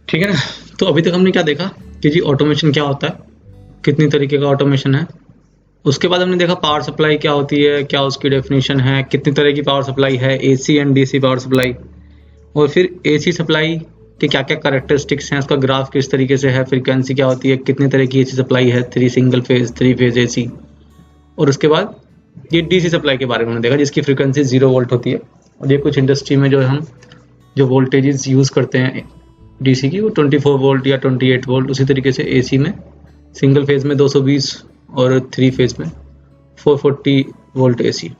ठीक है ना। तो अभी तक हमने क्या देखा कि जी ऑटोमेशन क्या होता है, कितनी तरीके का ऑटोमेशन है। उसके बाद हमने देखा पावर सप्लाई क्या होती है, क्या उसकी डेफिनेशन है, कितनी तरह की पावर सप्लाई है, AC and DC power supply. और फिर एसी सप्लाई के क्या क्या कैरेक्टरिस्टिक्स हैं, उसका ग्राफ किस तरीके से है, फ्रीक्वेंसी क्या होती है, कितनी तरह की एसी सप्लाई है, 3 सिंगल फेज 3 फेज एसी। और उसके बाद ये डीसी सप्लाई के बारे में हमने देखा जिसकी फ्रीक्वेंसी 0 वोल्ट होती है। और ये कुछ इंडस्ट्री में जो हम जो वोल्टेजेस यूज़ करते हैं डीसी की वो 24 वोल्ट या 28 वोल्ट, उसी तरीके से एसी में सिंगल फेज में 220 और 3 फेज में 440 वोल्ट एसी।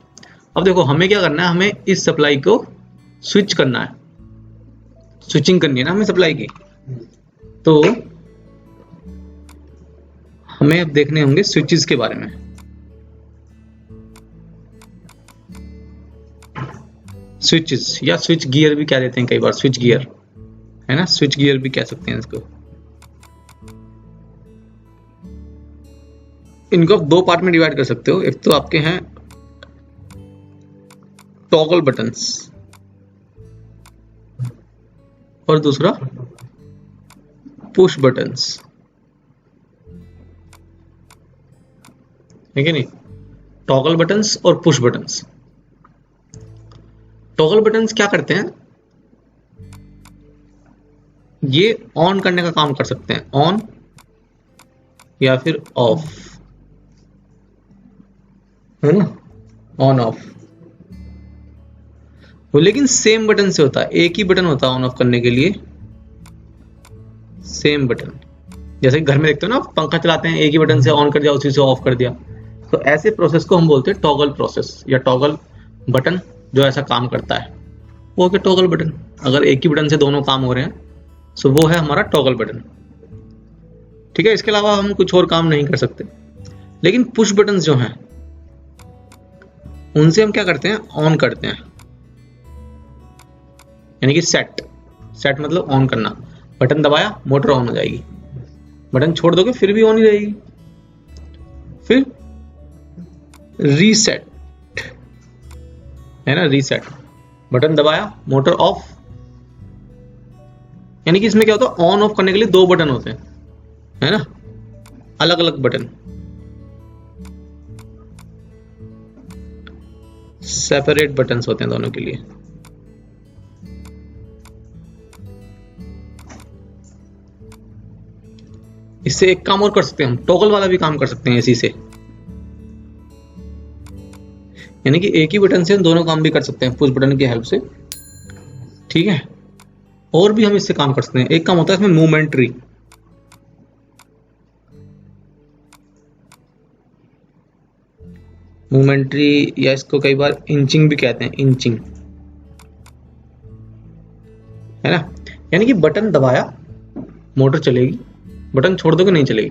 अब देखो हमें क्या करना है, हमें इस सप्लाई को स्विच करना है, स्विचिंग करनी है ना हमें सप्लाई की। तो हमें अब देखने होंगे स्विचेस के बारे में। स्विचेस या स्विच गियर भी कह देते हैं कई बार, स्विच गियर है ना, स्विच गियर भी कह सकते हैं इसको। इनको आप दो पार्ट में डिवाइड कर सकते हो। एक तो आपके हैं टॉगल बटन्स और दूसरा पुश बटन्स, है कि नहीं। टॉगल बटन्स और पुश बटन्स। टॉगल बटन्स क्या करते हैं, ये ऑन करने का काम कर सकते हैं, ऑन या फिर ऑफ, है ना, ऑन ऑफ। वो लेकिन सेम बटन से होता है, एक ही बटन होता है ऑन ऑफ करने के लिए, सेम बटन। जैसे घर में देखते हो ना, पंखा चलाते हैं एक ही बटन से ऑन कर दिया उसी से ऑफ कर दिया। तो ऐसे प्रोसेस को हम बोलते हैं टॉगल प्रोसेस या टॉगल बटन, जो ऐसा काम करता है वो क्या टॉगल बटन। अगर एक ही बटन से दोनों काम हो रहे हैं सो वो है हमारा टॉगल बटन। ठीक है, इसके अलावा हम कुछ और काम नहीं कर सकते। लेकिन पुश बटन जो हैं उनसे हम क्या करते हैं, ऑन करते हैं, यानी कि सेट मतलब ऑन करना। बटन दबाया मोटर ऑन हो जाएगी, बटन छोड़ दोगे फिर भी ऑन ही रहेगी। फिर रीसेट, है ना, रीसेट, बटन दबाया मोटर ऑफ। यानी कि इसमें क्या होता है, ऑन ऑफ करने के लिए दो बटन होते हैं, है ना, अलग अलग बटन, सेपरेट बटन्स होते हैं दोनों के लिए। इससे एक काम और कर सकते हैं हम, टॉगल वाला भी काम कर सकते हैं इसी से, यानी कि एक ही बटन से हम दोनों काम भी कर सकते हैं पुश बटन की हेल्प से। ठीक है, और भी हम इससे काम कर सकते हैं। एक काम होता है इसमें मूवमेंट्री, या इसको कई बार इंचिंग भी कहते हैं, इंचिंग, है ना। यानी कि बटन दबाया मोटर चलेगी, बटन छोड़ दोगे नहीं चलेगी,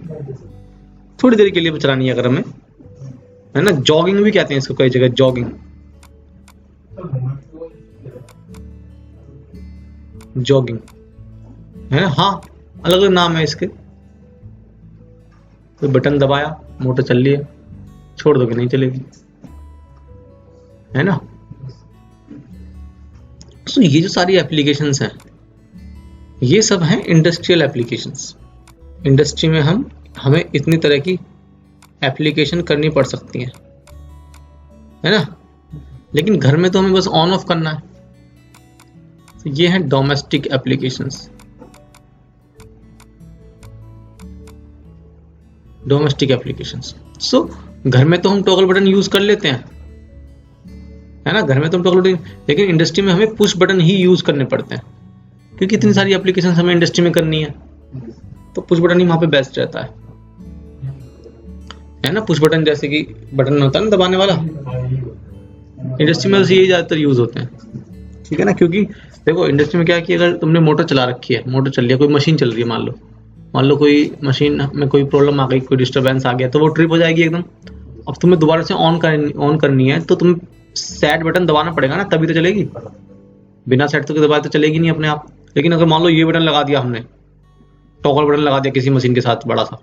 थोड़ी देर के लिए चलानी है अगर हमें, है ना। जॉगिंग भी कहते हैं इसको कई जगह, जॉगिंग, जॉगिंग, है ना। हाँ, अलग अलग नाम है इसके। तो बटन दबाया मोटर चल रही है, छोड़ दोगे नहीं चलेगी, है ना। तो ये जो सारी एप्लीकेशंस हैं ये सब हैं इंडस्ट्रियल एप्लीकेशंस। इंडस्ट्री में हमें इतनी तरह की एप्लीकेशन करनी पड़ सकती है ना। लेकिन घर में तो हमें बस ऑन ऑफ करना है। तो ये हैं डोमेस्टिक एप्लीकेशंस, डोमेस्टिक एप्लीकेशंस। सो घर में तो हम टॉगल बटन यूज कर लेते हैं, है ना, घर में तो हम टॉगल बटन, लेकिन इंडस्ट्री में हमें पुश बटन ही यूज करने पड़ते हैं क्योंकि इतनी सारी एप्लीकेशन हमें इंडस्ट्री में करनी है। तो पुश बटन ही वहां पे बेस्ट रहता है ना। पुश बटन जैसे कि बटन होता है ना दबाने वाला, इंडस्ट्री में यही ज्यादातर यूज होते हैं। ठीक है ना, क्योंकि देखो इंडस्ट्री में क्या है कि अगर तुमने मोटर चला रखी है, मोटर चल रही है, कोई मशीन चल रही है, मान लो कोई मशीन में कोई प्रॉब्लम आ गई, कोई डिस्टर्बेंस आ गया तो वो ट्रिप हो जाएगी एकदम। अब तुम्हें दोबारा से ऑन करनी है तो तुम्हें सेट बटन दबाना पड़ेगा ना, तभी तो चलेगी। बिना सेट तो दबाए तो चलेगी नहीं अपने आप। लेकिन अगर मान लो ये बटन लगा दिया हमने, टॉगल बटन लगा दिया किसी मशीन के साथ बड़ा सा,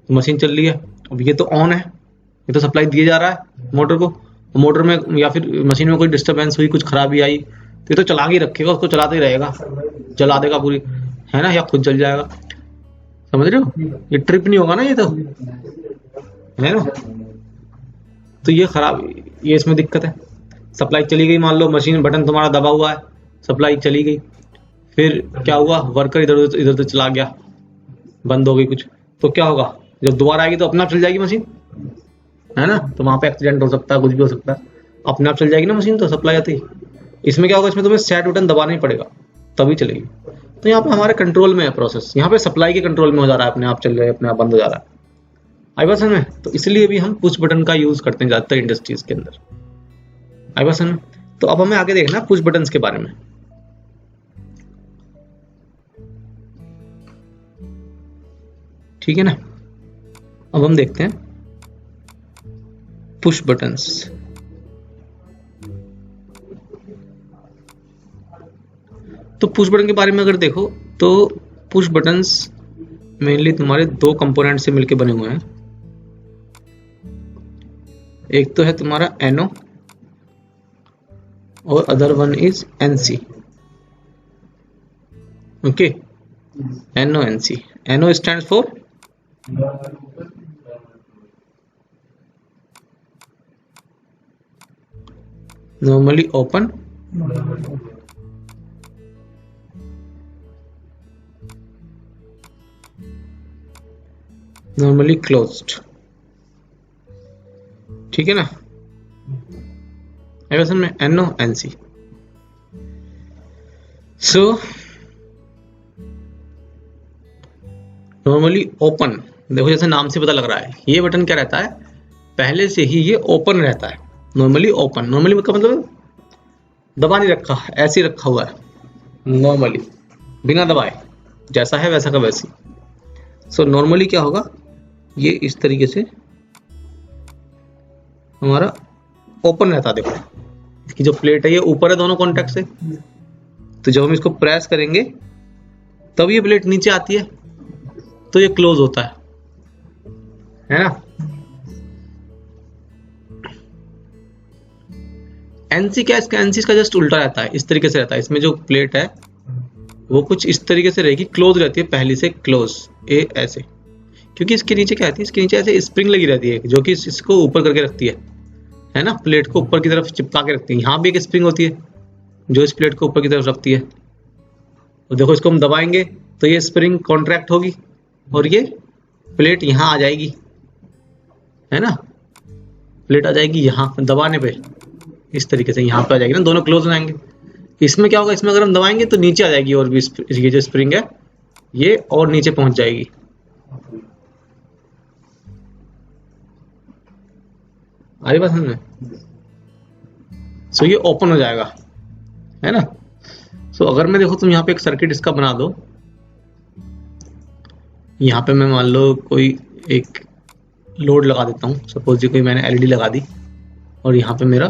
तो मशीन चल रही है, अब ये तो ऑन है, ये तो सप्लाई दिया जा रहा है मोटर को। मोटर में या फिर मशीन में कोई डिस्टर्बेंस हुई, कुछ खराबी आई तो ये तो चला के रखेगा, उसको चलाते ही रहेगा, चला देगा पूरी। है ना, या खुद जल जाएगा। समझ रहे हो, ये ट्रिप नहीं होगा ना, ये तो है ना। तो ये खराब, ये इसमें दिक्कत है। सप्लाई चली गई, मान लो मशीन बटन तुम्हारा दबा हुआ है, सप्लाई चली गई, फिर क्या हुआ, वर्कर इधर उधर चला गया, बंद हो गई कुछ, तो क्या होगा, जब दोबारा आएगी तो अपने आप चल जाएगी मशीन, है ना। तो वहां पे एक्सीडेंट हो सकता है, कुछ भी हो सकता है, अपने आप चल जाएगी ना मशीन तो सप्लाई आती। इसमें क्या होगा, इसमें तुम्हें सेट बटन दबाना ही पड़ेगा तभी चलेगी। तो यहाँ पे हमारे कंट्रोल में है प्रोसेस, यहाँ पे सप्लाई के कंट्रोल में हो जा रहा है, अपने आप चल रहा है, अपने आप बंद हो जा रहा है। आई बात समझ में। तो इसलिए भी हम पुश बटन का यूज करते हैं ज्यादातर इंडस्ट्रीज के अंदर। आई बात समझ में। तो अब हमें आगे देखना पुश बटन के बारे में। ठीक है ना, अब हम देखते हैं पुश बटन्स। तो पुश बटन के बारे में अगर देखो तो पुश बटन्स मेनली तुम्हारे दो कंपोनेंट से मिलके बने हुए हैं। एक तो है तुम्हारा NO और other one is NC। Okay, NO NC। NO stands for normally open, normally closed. ठीक है ना, ऐसा में NO NC। So normally open, देखो जैसे नाम से पता लग रहा है, ये बटन क्या रहता है, पहले से ही ये ओपन रहता है। नॉर्मली ओपन, नॉर्मली का मतलब दबा नहीं रखा, ऐसे ही रखा हुआ है नॉर्मली, बिना दबाए, जैसा है वैसा का वैसी। सो नॉर्मली क्या होगा, ये इस तरीके से हमारा ओपन रहता है। देखो इसकी जो प्लेट है ये ऊपर है दोनों कॉन्टैक्ट से, तो जब हम इसको प्रेस करेंगे तब ये प्लेट नीचे आती है, तो ये क्लोज होता है ना। NC क्या, इसका NC इसका जस्ट उल्टा रहता है, इस तरीके से रहता है। इसमें जो प्लेट है वो कुछ इस तरीके से रहेगी, क्लोज रहती है पहले से, क्लोज ए ऐसे, क्योंकि इसके नीचे क्या रहती है, इसके नीचे ऐसे स्प्रिंग लगी रहती है जो कि इसको ऊपर करके रखती है ना, प्लेट को ऊपर की तरफ चिपका के रखती है। यहाँ भी एक स्प्रिंग होती है जो इस प्लेट को ऊपर की तरफ रखती है। तो देखो इसको हम दबाएंगे तो ये स्प्रिंग कॉन्ट्रैक्ट होगी और ये प्लेट यहाँ आ जाएगी, है ना, प्लेट आ जाएगी यहाँ दबाने पे, इस तरीके से यहाँ पे आ जाएगी ना, दोनों क्लोज हो जाएंगे। इसमें क्या होगा, इसमें अगर हम दबाएंगे तो नीचे आ जाएगी, और भी ये जो स्प्रिंग है ये और नीचे पहुंच जाएगी। आई बात समझ में। सो ये ओपन हो जाएगा, है ना। सो अगर मैं देखो तुम यहाँ पे एक सर्किट इसका बना दो, यहाँ पे मैं मान लो कोई एक लोड लगा देता हूँ, सपोज जी कोई मैंने LED लगा दी, और यहाँ पे मेरा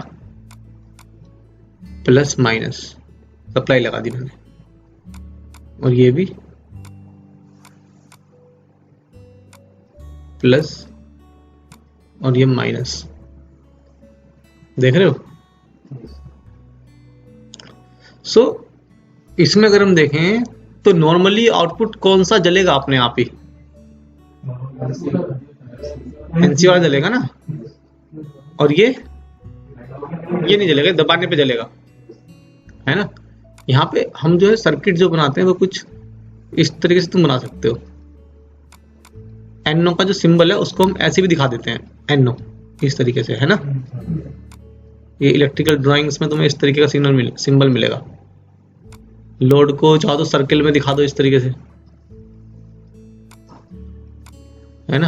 प्लस माइनस सप्लाई लगा दी मैंने, और ये भी प्लस और ये माइनस, देख रहे हो। सो इसमें अगर हम देखें तो नॉर्मली आउटपुट कौन सा जलेगा अपने आप ही, NC वाला जलेगा ना, और ये नहीं जलेगा, दबाने पे जलेगा, है ना। यहाँ पे हम जो है सर्किट जो बनाते हैं वो कुछ इस तरीके से तुम बना सकते हो। NO का जो सिंबल है उसको हम ऐसे भी दिखा देते हैं, NO इस तरीके से, है ना। ये इलेक्ट्रिकल ड्राइंग्स में तुम्हें इस तरीके का सिंबल मिलेगा। लोड को चाहो तो सर्किल में दिखा दो इस तरीके से, है ना,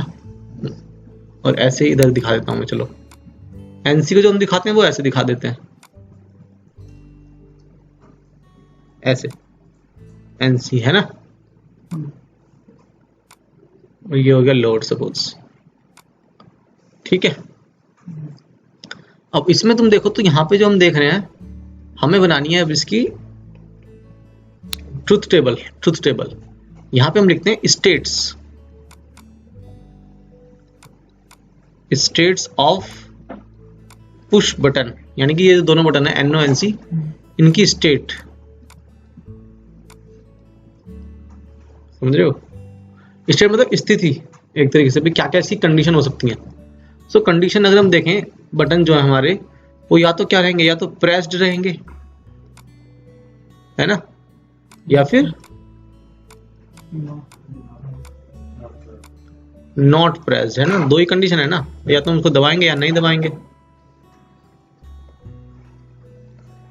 और ऐसे ही इधर दिखा देता हूं मैं। चलो NC को जो हम दिखाते हैं वो ऐसे दिखा देते हैं, ऐसे NC, है ना। और ये हो गया लोड सपोज, ठीक है। अब इसमें तुम देखो तो यहाँ पे जो हम देख रहे हैं, हमें बनानी है अब इसकी ट्रुथ टेबल। यहाँ पे हम लिखते हैं स्टेट्स ऑफ पुश बटन, यानी कि ये जो दोनों बटन है NO NC, इनकी स्टेट समझ रहे हो? स्टेट मतलब स्थिति एक तरीके से भी, क्या क्या इसकी कंडीशन हो सकती है। सो कंडीशन अगर हम देखें, बटन जो है हमारे वो या तो क्या रहेंगे, या तो प्रेस्ड रहेंगे, है ना, या फिर नॉट प्रेस्ड, है ना, दो ही कंडीशन है ना, या तो हम उसको दबाएंगे या नहीं दबाएंगे।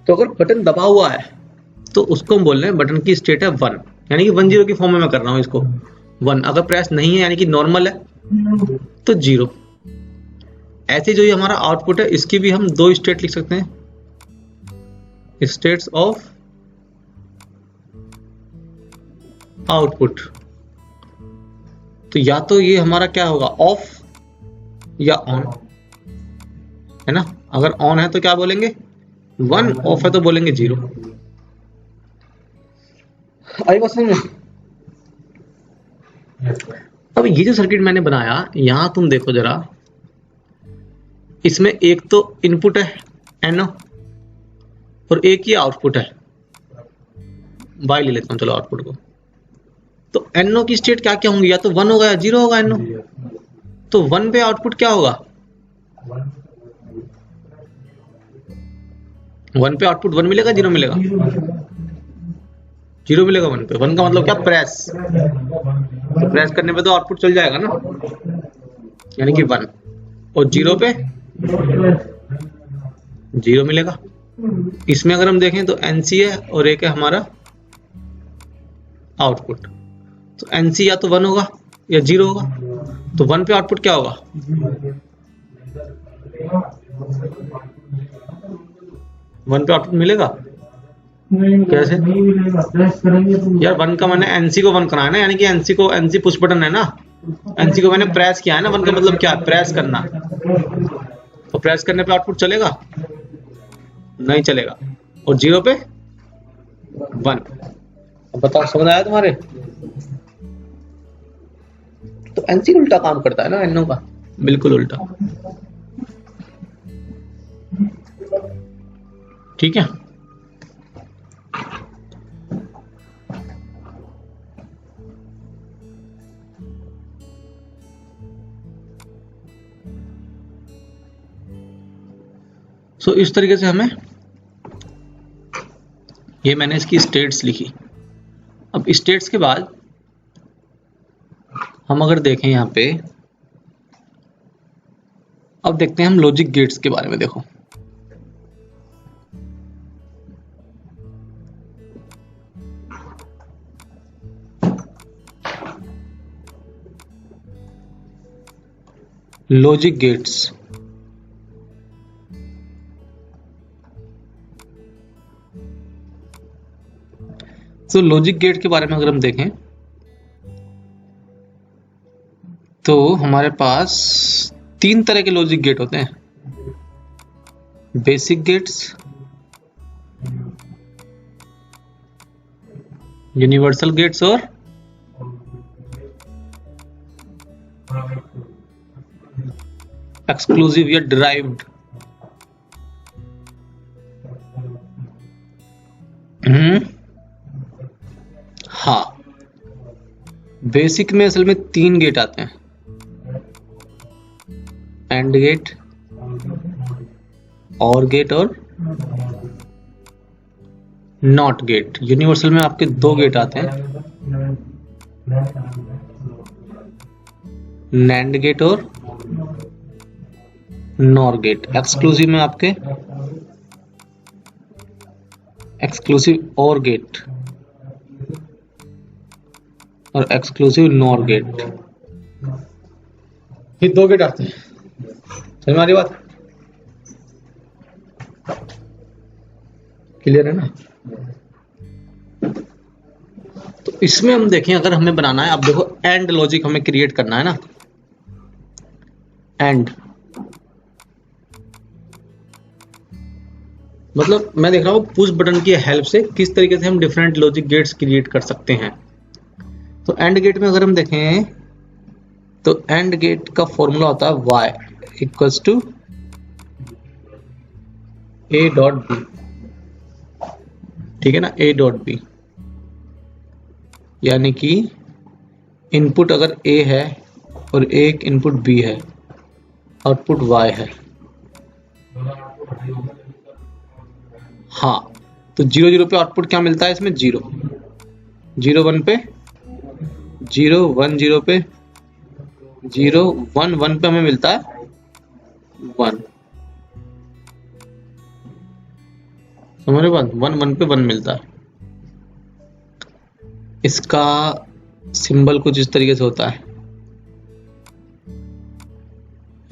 तो अगर बटन दबा हुआ है तो उसको हम बोल रहे हैं बटन की स्टेट है 1, यानी कि 10 की फॉर्म में मैं कर रहा हूं इसको 1। अगर प्रेस नहीं है यानी कि नॉर्मल है तो 0। ऐसे जो ये हमारा आउटपुट है इसकी भी हम दो स्टेट लिख सकते हैं, स्टेट्स ऑफ आउटपुट। तो या तो ये हमारा क्या होगा, ऑफ या ऑन, है ना। अगर ऑन है तो क्या बोलेंगे 1, ऑफ है तो बोलेंगे 0। आई बात समझ में? अब ये जो सर्किट मैंने बनाया यहां तुम देखो जरा, इसमें एक तो इनपुट है NO और एक ही आउटपुट है Y। ले लेता हूं चलो आउटपुट को। तो NO की स्टेट क्या क्या होंगी, या तो 1 होगा या 0 होगा NO। तो 1 पे आउटपुट क्या होगा, 1 पे आउटपुट 1 मिलेगा 0 मिलेगा, 0 मिलेगा 1 पे। 1 का मतलब क्या, प्रेस। तो प्रेस करने पे तो आउटपुट चल जाएगा ना, यानी कि 1। और 0 पे 0 मिलेगा। इसमें अगर हम देखें तो NC है और एक है हमारा आउटपुट। तो NC या तो 1 होगा या 0 होगा। तो 1 पे आउटपुट क्या होगा, 1 पे आउटपुट मिलेगा कैसे यार, 1 का मैंने NC को 1 कराया ना, यानी कि NC पुश बटन है ना, NC को मैंने प्रेस किया है ना। 1 का मतलब क्या है, प्रेस करना। तो प्रेस करने पे आउटपुट चलेगा, नहीं चलेगा। और 0 पे 1। अब बताओ समझ आया तुम्हारे? तो NC उल्टा काम करता है ना NO का, बिल्कुल उल्टा। ठीक है। सो इस तरीके से हमें, ये मैंने इसकी स्टेट्स लिखी। अब स्टेट्स के बाद हम अगर देखें यहाँ पे, अब देखते हैं हम लॉजिक गेट्स के बारे में। देखो लॉजिक गेट्स, तो लॉजिक गेट के बारे में अगर हम देखें तो हमारे पास 3 तरह के लॉजिक गेट होते हैं, बेसिक गेट्स, यूनिवर्सल गेट्स और एक्सक्लूसिव या डिराइव्ड। हाँ, बेसिक में असल में 3 गेट आते हैं, एंड गेट, और गेट और नॉट गेट। यूनिवर्सल में आपके 2 गेट आते हैं, नैंड गेट और नॉर गेट। एक्सक्लूसिव में आपके एक्सक्लूसिव और गेट और एक्सक्लूसिव नॉर गेट, ये 2 गेट आते हैं। समझ में आ रही बात? क्लियर है ना? तो इसमें हम देखें, अगर हमें बनाना है, अब देखो एंड लॉजिक हमें क्रिएट करना है ना, एंड मतलब मैं देख रहा हूं पुश बटन की हेल्प से किस तरीके से हम डिफरेंट लॉजिक गेट्स क्रिएट कर सकते हैं। तो एंड गेट में अगर हम देखें तो एंड गेट का फॉर्मूला होता है y equals to a dot b। ठीक है ना, a डॉट b, यानी कि इनपुट अगर ए है और एक इनपुट बी है, आउटपुट वाई है। हाँ, तो 0 0 पे आउटपुट क्या मिलता है इसमें? 0 0 1 पे 0 1 0 पे 0 1 1 पे हमें मिलता है 1। समझ रहे बात? 1 1 पे 1 मिलता है। इसका सिंबल कुछ इस तरीके से होता है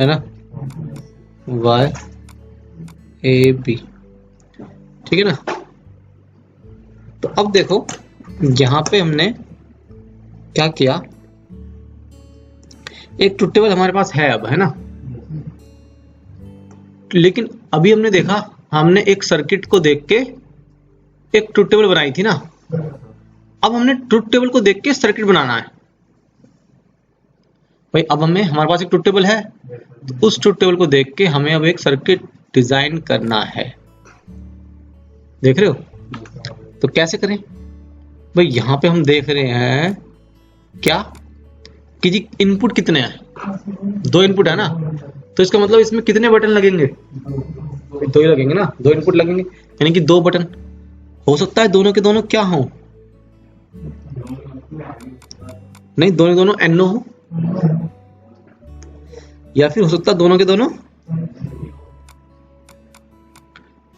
ना, y a b, ठीक है ना। तो अब देखो यहां पे हमने क्या किया, एक ट्रुथ टेबल हमारे पास है अब, है ना। लेकिन अभी हमने देखा, हमने एक सर्किट को देख के एक ट्रुथ टेबल बनाई थी ना। अब हमने ट्रुथ टेबल को देख के सर्किट बनाना है भाई। अब हमारे पास एक ट्रुथ टेबल है, तो उस ट्रुथ टेबल को देख के हमें अब एक सर्किट डिजाइन करना है। देख रहे हो? तो कैसे करें भाई? यहां पे हम देख रहे हैं क्या कि जी इनपुट कितने हैं? 2 इनपुट है ना, तो इसका मतलब इसमें कितने बटन लगेंगे? 2 ही लगेंगे ना, 2 इनपुट लगेंगे, यानी कि 2 बटन। हो सकता है दोनों के दोनों क्या हो, नहीं दोनों के दोनों एनो हो, या फिर हो सकता है दोनों के दोनों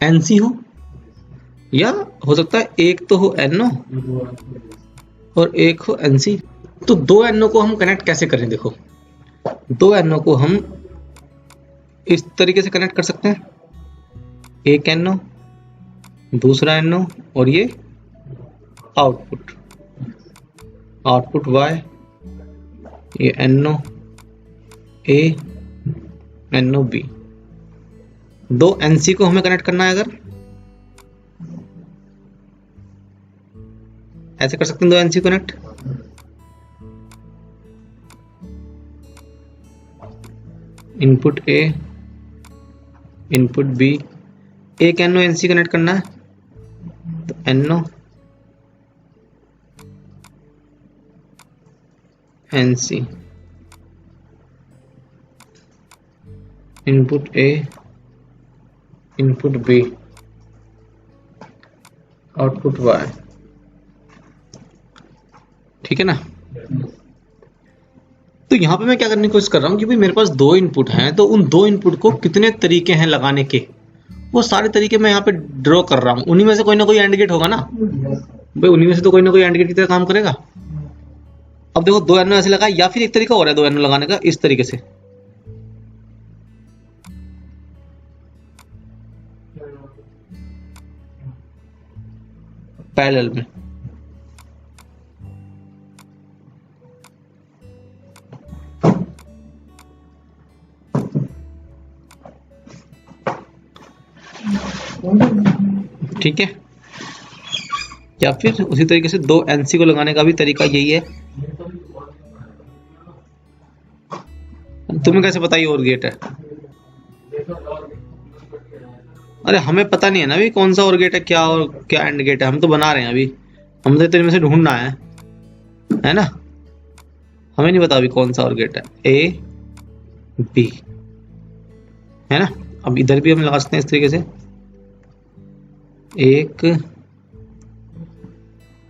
एनसी हो, या हो सकता है एक तो हो एनो और एक हो एनसी। तो 2 एनो को हम कनेक्ट कैसे करें? देखो 2 एनो को हम इस तरीके से कनेक्ट कर सकते हैं, एक एनो दूसरा एनो, और ये आउटपुट वाई, ये एनो ए एनो बी। 2 एनसी को हमें कनेक्ट करना है, अगर ऐसे कर सकते हैं 2 NC connect. Input A input B, एक एनो एनसी कनेक्ट करना है, तो एनो NC, input A input B, output Y, ठीक है ना। तो यहां पे मैं क्या करने की कोशिश कर रहा हूं कि भाई मेरे पास 2 इनपुट हैं, तो उन 2 इनपुट को कितने तरीके हैं लगाने के, वो सारे तरीके मैं यहाँ पे ड्रॉ कर रहा हूँ। उन्हीं में से कोई ना कोई एंड गेट होगा ना भाई, उन्हीं में से तो कोई ना कोई एंड गेट की तरह काम करेगा। अब देखो 2 एनो ऐसे लगा, या फिर एक तरीका और है 2 एनो लगाने का, इस तरीके से पैरेलल में। ठीक है, या फिर उसी तरीके से 2 एनसी को लगाने का भी तरीका यही है। तुम्हें कैसे पता ये और गेट है? अरे हमें पता नहीं है ना अभी कौन सा और गेट है, क्या और क्या एंड गेट है, हम तो बना रहे हैं अभी, हमसे तो इनमें से ढूंढना है ना। हमें नहीं पता अभी कौन सा और गेट है, ए बी, है ना। अब इधर भी हम लगा सकते हैं इस तरीके से, एक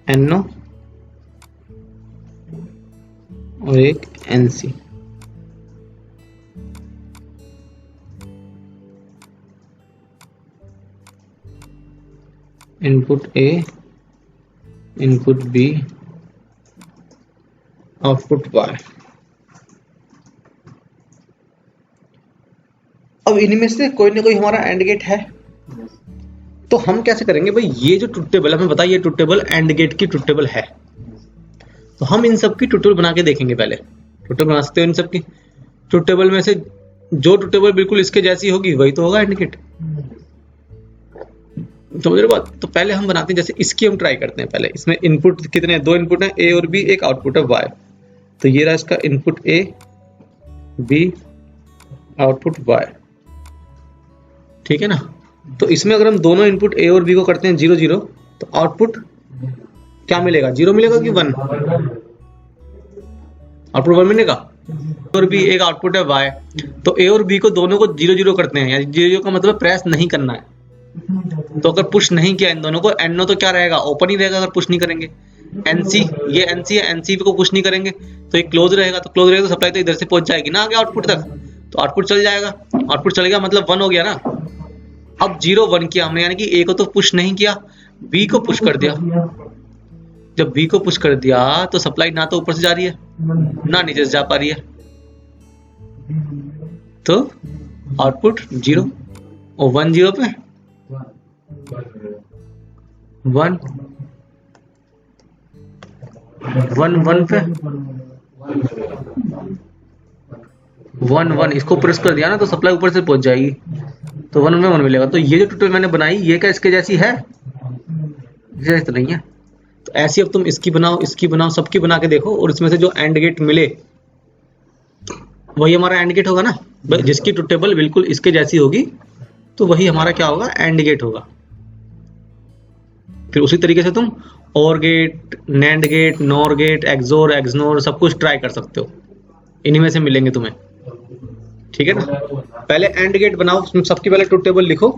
एनो और एक एनसी। Input A input B, output Y. अब इनमें से कोई ना कोई हमारा एंड गेट है, तो हम कैसे करेंगे भाई? ये जो ट्रुथ टेबल है, हमें बताइए ट्रुथ टेबल एंड गेट की ट्रुथ टेबल है, तो हम इन सब की ट्रुथ टेबल बना के देखेंगे। पहले ट्रुथ टेबल बना सकते हो इन सब की। ट्रुथ टेबल में से जो ट्रुथ टेबल बिल्कुल इसके जैसी होगी वही तो होगा एंड गेट, समझ रहे बात? तो पहले हम बनाते हैं, जैसे इसकी हम ट्राई करते हैं। पहले इसमें इनपुट कितने हैं? 2 इनपुट है, ए और बी, एक आउटपुट है वाई। तो ये रहा इसका input A B, output Y, ठीक है ना। तो इसमें अगर हम दोनों इनपुट ए और बी को करते हैं 0 0, तो आउटपुट क्या मिलेगा? 0 मिलेगा कि 1? आउटपुट 1 मिलेगा। और भी एक आउटपुट है y, तो a और b को दोनों को 0 0 करते हैं, यानी 0 0 का मतलब प्रेस नहीं करना है। तो अगर पुश नहीं किया इन दोनों को, NO तो क्या रहेगा, ओपन ही रहेगा अगर पुश नहीं करेंगे। NC, ये NC है, NC को पुश नहीं करेंगे तो ये क्लोज रहेगा, तो क्लोज रहेगा तो सप्लाई तो इधर से पहुंच जाएगी ना आगे आउटपुट तक, तो आउटपुट चल जाएगा। आउटपुट चल गया मतलब 1 हो गया ना। अब 0 1 किया हमने, यानी कि A को तो पुश नहीं किया, B को पुश कर दिया। जब B को पुश कर दिया तो सप्लाई ना तो ऊपर से जा रही है ना नीचे से जा पा रही है, तो आउटपुट 0 और 1 0 पे 1 1 1 पे 1 1, इसको प्रेस कर दिया ना तो सप्लाई ऊपर से पहुंच जाएगी, तो 1 में 1 मिलेगा। तो ये जो ट्यूटोरियल मैंने बनाई ये क्या इसके जैसी है? जैसी तो नहीं है। तो ऐसी अब तुम इसकी बनाओ, इसकी बनाओ, सबकी बना के देखो, और इसमें से जो एंड गेट मिले वही हमारा एंड गेट होगा ना। जिसकी ट्रुथ टेबल बिल्कुल इसके जैसी होगी तो वही हमारा क्या होगा, एंड गेट होगा। फिर उसी तरीके से तुम OR gate, NAND gate, NOR gate, XOR, XNOR सब कुछ ट्राई कर सकते हो, इन्हीं में से मिलेंगे तुम्हें। ठीक है ना। पहले एंड गेट बनाओ, सबकी पहले ट्रुथ टेबल लिखो,